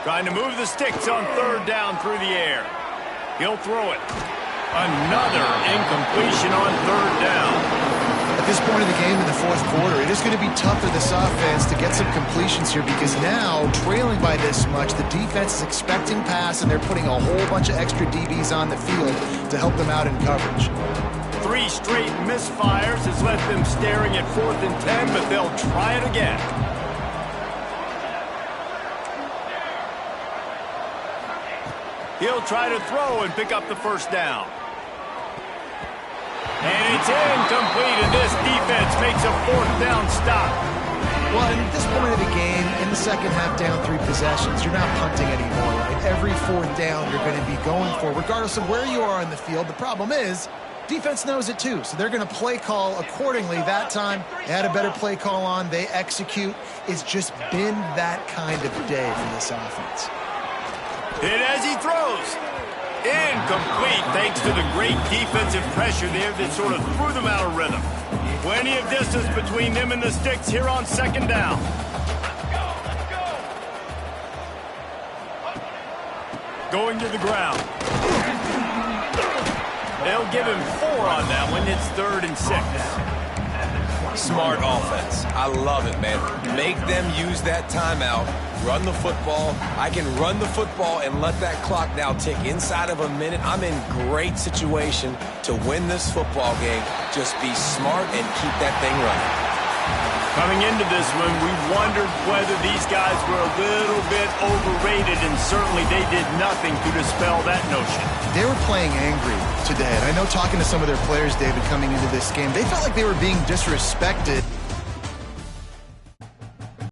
Trying to move the sticks on 3rd down through the air. He'll throw it. Another incompletion on 3rd down. I this point of the game in the fourth quarter, it is going to be tough for this offense to get some completions here because now, trailing by this much, the defense is expecting pass, and they're putting a whole bunch of extra DBs on the field to help them out in coverage. 3 straight misfires has left them staring at 4th and 10, but they'll try it again. He'll try to throw and pick up the first down. And it's incomplete, and this defense makes a 4th down stop. Well, at this point of the game, in the second half, down 3 possessions, you're not punting anymore, right? Every 4th down you're going to be going for, regardless of where you are on the field. The problem is, defense knows it too, so they're going to play call accordingly. That time, they had a better play call on. They execute. It's just been that kind of day for this offense. Hit as he throws. Incomplete, thanks to the great defensive pressure there that sort of threw them out of rhythm. Plenty of distance between them and the sticks here on 2nd down. Going to the ground. They'll give him 4 on that one. It's 3rd and 6. Smart offense. I love it, man. Make them use that timeout. Run the football. I can run the football and let that clock now tick inside of a minute. I'm in great situation to win this football game. Just be smart and keep that thing running. Coming into this one, we wondered whether these guys were a little bit overrated, and certainly they did nothing to dispel that notion. They were playing angry today, and I know talking to some of their players, David, coming into this game, they felt like they were being disrespected